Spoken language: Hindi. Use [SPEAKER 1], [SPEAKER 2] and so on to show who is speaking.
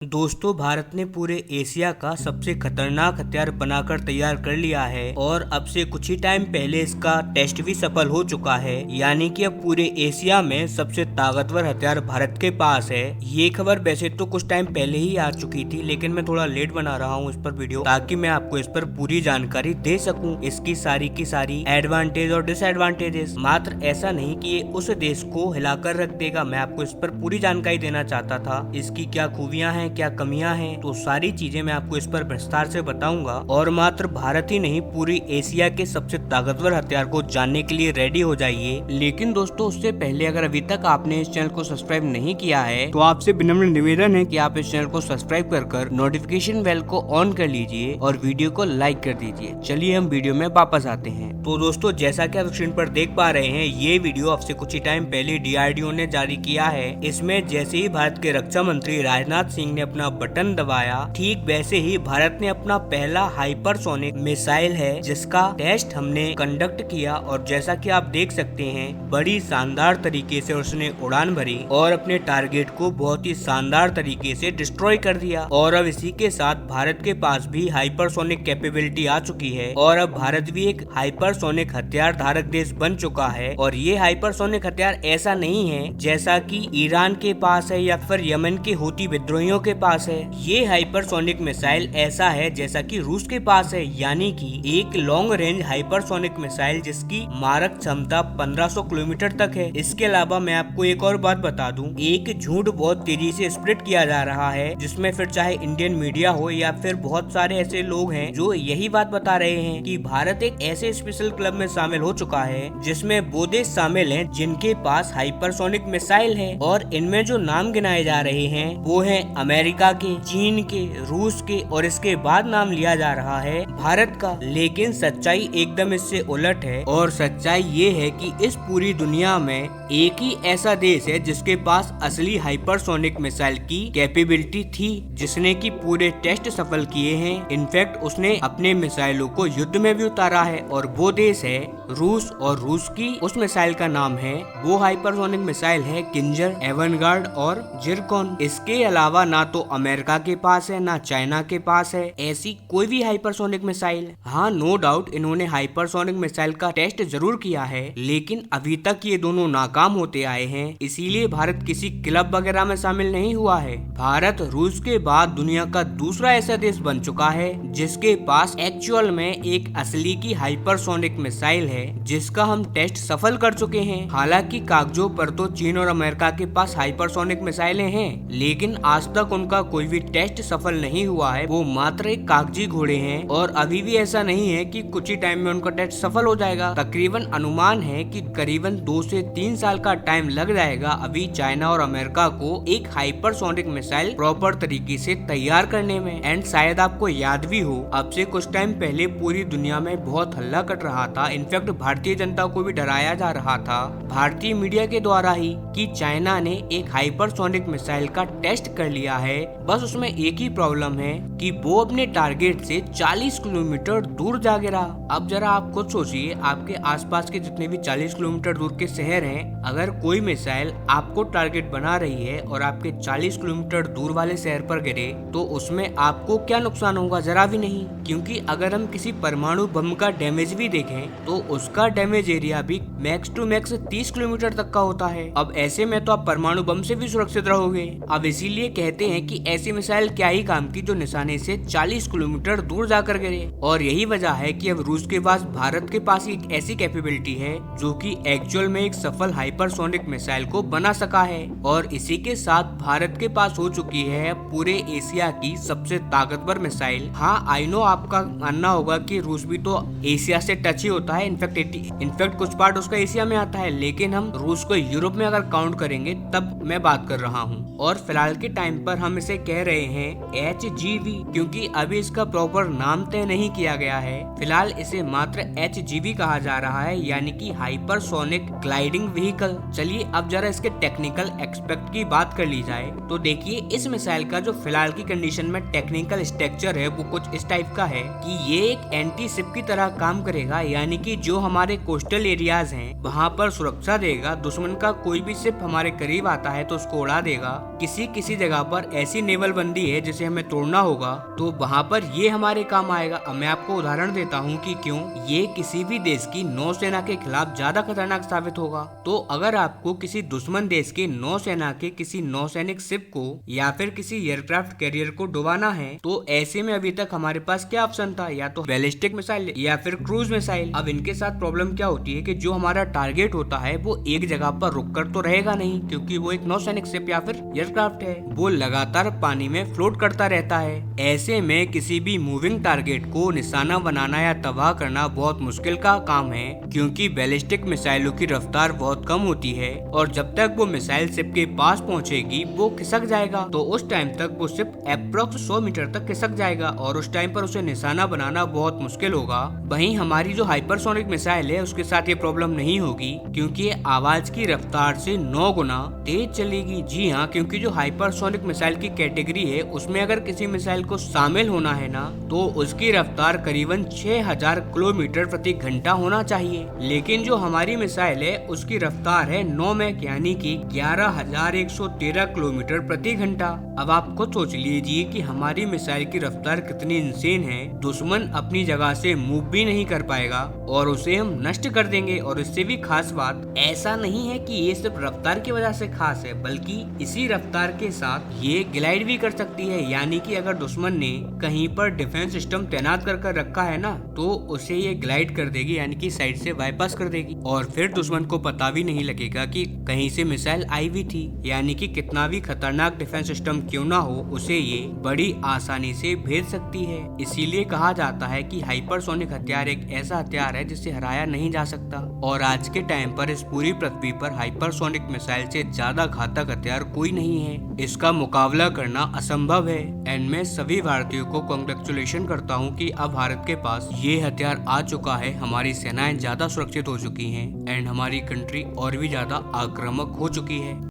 [SPEAKER 1] दोस्तों, भारत ने पूरे एशिया का सबसे खतरनाक हथियार बनाकर तैयार कर लिया है और अब से कुछ ही टाइम पहले इसका टेस्ट भी सफल हो चुका है। यानी कि अब पूरे एशिया में सबसे ताकतवर हथियार भारत के पास है। ये खबर वैसे तो कुछ टाइम पहले ही आ चुकी थी, लेकिन मैं थोड़ा लेट बना रहा हूँ इस पर वीडियो, ताकि मैं आपको इस पर पूरी जानकारी दे सकूँ, इसकी सारी की सारी एडवांटेज और डिसएडवांटेजेस। मात्र ऐसा नहीं कि ये उस देश को हिलाकर रख देगा, मैं आपको इस पर पूरी जानकारी देना चाहता था। इसकी क्या खूबियां हैं, क्या कमियां हैं, तो सारी चीजें मैं आपको इस पर विस्तार से बताऊंगा। और मात्र भारत ही नहीं, पूरी एशिया के सबसे ताकतवर हथियार को जानने के लिए रेडी हो जाइए। लेकिन दोस्तों, उससे पहले अगर अभी तक आपने इस चैनल को सब्सक्राइब नहीं किया है तो आपसे विनम्र निवेदन है कि आप इस चैनल को सब्सक्राइब कर नोटिफिकेशन बेल को ऑन कर लीजिए और वीडियो को लाइक कर दीजिए। चलिए हम वीडियो में वापस आते हैं। तो दोस्तों, जैसा कि आप स्क्रीन पर देख पा रहे हैं, ये वीडियो अब से कुछ ही टाइम पहले DRDO ने जारी किया है। इसमें जैसे ही भारत के रक्षा मंत्री राजनाथ सिंह ने अपना बटन दबाया, ठीक वैसे ही भारत ने अपना पहला हाइपरसोनिक मिसाइल है जिसका टेस्ट हमने कंडक्ट किया, और जैसा कि आप देख सकते हैं, बड़ी शानदार तरीके से उसने उड़ान भरी और अपने टारगेट को बहुत ही शानदार तरीके से डिस्ट्रॉय कर दिया। और अब इसी के साथ भारत के पास भी हाइपरसोनिक कैपेबिलिटी आ चुकी है और अब भारत भी एक हाइपरसोनिक हथियार धारक देश बन चुका है। और ये हाइपरसोनिक हथियार ऐसा नहीं है जैसा कि ईरान के पास है या फिर यमन के हूती विद्रोहियों के पास है। ये हाइपरसोनिक मिसाइल ऐसा है जैसा कि रूस के पास है, यानी कि एक लॉन्ग रेंज हाइपरसोनिक मिसाइल जिसकी मारक क्षमता 1500 किलोमीटर तक है। इसके अलावा मैं आपको एक और बात बता दूं, एक झूठ बहुत तेजी से स्प्रेड किया जा रहा है, जिसमें फिर चाहे इंडियन मीडिया हो या फिर बहुत सारे ऐसे लोग हैं जो यही बात बता रहे हैं कि भारत एक ऐसे स्पेशल क्लब में शामिल हो चुका है जिसमें वो देश शामिल हैं जिनके पास हाइपरसोनिक मिसाइल है। और इनमें जो नाम गिनाए जा रहे हैं वो है अमेरिका के, चीन के, रूस के, और इसके बाद नाम लिया जा रहा है भारत का। लेकिन सच्चाई एकदम इससे उलट है, और सच्चाई ये है कि इस पूरी दुनिया में एक ही ऐसा देश है जिसके पास असली हाइपरसोनिक मिसाइल की कैपेबिलिटी थी, जिसने की पूरे टेस्ट सफल किए हैं। इनफैक्ट उसने अपने मिसाइलों को युद्ध में भी उतारा है, और वो देश है रूस। और रूस की उस मिसाइल का नाम है, वो हाइपरसोनिक मिसाइल है किंजर, एवनगार्ड और जिरकॉन। इसके अलावा ना तो अमेरिका के पास है ना चाइना के पास है ऐसी कोई भी हाइपरसोनिक मिसाइल। हाँ, नो डाउट इन्होंने हाइपरसोनिक मिसाइल का टेस्ट जरूर किया है, लेकिन अभी तक ये दोनों नाकाम होते आए हैं। इसीलिए भारत किसी क्लब वगैरह में शामिल नहीं हुआ है। भारत रूस के बाद दुनिया का दूसरा ऐसा देश बन चुका है जिसके पास एक्चुअल में एक असली की हाइपरसोनिक मिसाइल है, जिसका हम टेस्ट सफल कर चुके हैं। हालांकि कागजों पर तो चीन और अमेरिका के पास हाइपरसोनिक मिसाइलें हैं, लेकिन आज तक उनका कोई भी टेस्ट सफल नहीं हुआ है। वो मात्र एक कागजी घोड़े हैं, और अभी भी ऐसा नहीं है कि कुछ ही टाइम में उनका टेस्ट सफल हो जाएगा। तकरीबन अनुमान है कि करीबन 2 से 3 साल का टाइम लग जाएगा अभी चाइना और अमेरिका को एक हाइपरसोनिक मिसाइल प्रॉपर तरीके से तैयार करने में। एंड शायद आपको याद भी हो, अब से कुछ टाइम पहले पूरी दुनिया में बहुत हल्ला कट रहा था, इनफैक्ट भारतीय जनता को भी डराया जा रहा था भारतीय मीडिया के द्वारा ही, कि चाइना ने एक हाइपरसोनिक मिसाइल का टेस्ट कर लिया है। बस उसमें एक ही प्रॉब्लम है कि वो अपने टारगेट से 40 किलोमीटर दूर जा गिरा। अब जरा आप खुद सोचिए, आपके आसपास के जितने भी 40 किलोमीटर दूर के शहर हैं, अगर कोई मिसाइल आपको टारगेट बना रही है और आपके 40 किलोमीटर दूर वाले शहर पर गिरे, तो उसमें आपको क्या नुकसान होगा? जरा भी नहीं। क्योंकि अगर हम किसी परमाणु बम का डैमेज भी देखें तो उसका डैमेज एरिया भी मैक्स टू मैक्स 30 किलोमीटर तक का होता है। अब ऐसे में तो आप परमाणु बम से भी सुरक्षित रहोगे। अब इसीलिए कहते हैं कि ऐसी मिसाइल क्या ही काम की जो निशाने से 40 किलोमीटर दूर जाकर गिरे। और यही वजह है कि अब रूस के पास भारत के पास एक ऐसी कैपेबिलिटी है जो कि एक्चुअल में एक सफल हाइपरसोनिक मिसाइल को बना सका है। और इसी के साथ भारत के पास हो चुकी है पूरे एशिया की सबसे ताकतवर मिसाइल। हाँ, आई नो आपका मानना होगा कि रूस भी तो एशिया से टच ही होता है, इनफैक्ट कुछ पार्ट उसका एशिया में आता है, लेकिन हम रूस को यूरोप में अगर काउंट करेंगे तब मैं बात कर रहा हूँ। और फिलहाल के टाइम पर हम इसे कह रहे हैं HGV, क्योंकि अभी इसका प्रॉपर नाम तय नहीं किया गया है। फिलहाल इसे मात्र HGV कहा जा रहा है, यानी कि हाइपरसोनिक ग्लाइडिंग व्हीकल। टेक्निकल। चलिए अब जरा इसके टेक्निकल एक्सपेक्ट की बात कर ली जाए तो देखिए इस मिसाइल का जो फिलहाल की कंडीशन में टेक्निकल स्ट्रक्चर है वो कुछ इस टाइप का है कि ये एक एंटी शिप की तरह काम करेगा, यानी कि जो हमारे कोस्टल एरियाज हैं वहाँ पर सुरक्षा देगा। दुश्मन का कोई भी शिप हमारे करीब आता है तो उसको उड़ा देगा। किसी जगह पर ऐसी नेवल बंदी है जिसे हमें तोड़ना होगा तो वहाँ पर ये हमारे काम आएगा। अब मैं आपको उदाहरण देता हूँ कि क्यों ये किसी भी देश की नौसेना के खिलाफ ज्यादा खतरनाक साबित होगा। तो अगर आपको किसी दुश्मन देश के नौसेना के किसी नौसैनिक शिप को या फिर किसी एयरक्राफ्ट कैरियर को डुबाना है तो ऐसे में अभी तक हमारे पास क्या ऑप्शन था, या तो बैलिस्टिक मिसाइल या फिर क्रूज मिसाइल। अब इनके साथ प्रॉब्लम क्या होती है कि जो हमारा टारगेट होता है वो एक जगह पर रुककर तो रहेगा नहीं, क्योंकि वो एक नौसैनिक शिप या फिर एयरक्राफ्ट है, वो लगातार पानी में फ्लोट करता रहता है। ऐसे में किसी भी मूविंग टारगेट को निशाना बनाना या तबाह करना बहुत मुश्किल का काम है, क्योंकि बैलिस्टिक मिसाइलों की रफ्तार बहुत कम होती है और जब तक वो मिसाइल शिप के पास पहुंचेगी वो खिसक जाएगा। तो उस टाइम तक वो शिप अप्रोक्स 100 मीटर तक खिसक जाएगा और उस टाइम पर उसे निशाना बनाना बहुत मुश्किल होगा। वहीं हमारी जो हाइपरसोनिक मिसाइल है उसके साथ ये प्रॉब्लम नहीं होगी, क्योंकि ये आवाज की रफ्तार से 9 गुना तेज चलेगी। जी हाँ, क्योंकि जो हाइपरसोनिक मिसाइल की कैटेगरी है उसमें अगर किसी मिसाइल को शामिल होना है ना तो उसकी रफ्तार करीबन 6000 किलोमीटर प्रति घंटा होना चाहिए, लेकिन जो हमारी मिसाइल है उसकी रफ्तार है 9 मैक यानी कि 11113 किलोमीटर प्रति घंटा। अब आप खुद सोच लीजिए कि हमारी मिसाइल की रफ्तार कितनी इंसेन है। दुश्मन अपनी जगह से मूव भी नहीं कर पाएगा और उसे हम नष्ट कर देंगे। और इससे भी खास बात ऐसा नहीं है कि ये सिर्फ रफ्तार की वजह से खास है, बल्कि इसी रफ्तार के साथ ये ग्लाइड भी कर सकती है, यानी कि अगर दुश्मन ने कहीं पर डिफेंस सिस्टम तैनात कर रखा है ना तो उसे ये ग्लाइड कर देगी, यानी कि साइड से बाईपास कर देगी और फिर दुश्मन को पता भी नहीं लगेगा कि कहीं से मिसाइल आई भी थी। यानी कि कितना भी खतरनाक डिफेंस सिस्टम क्यों ना हो उसे ये बड़ी आसानी से भेज सकती है। इसीलिए कहा जाता है कि हाइपरसोनिक हथियार एक ऐसा हथियार है जिसे हराया नहीं जा सकता। और आज के टाइम पर इस पूरी पृथ्वी पर हाइपरसोनिक मिसाइल से ज्यादा घातक हथियार कोई नहीं है, इसका मुकाबला करना असंभव है। एंड मैं सभी भारतीयों को कांग्रेचुलेशन करता हूँ कि अब भारत के पास ये हथियार आ चुका है। हमारी सेनाएं ज्यादा सुरक्षित हो चुकी हैं एंड हमारी कंट्री और भी ज्यादा आक्रामक हो चुकी है।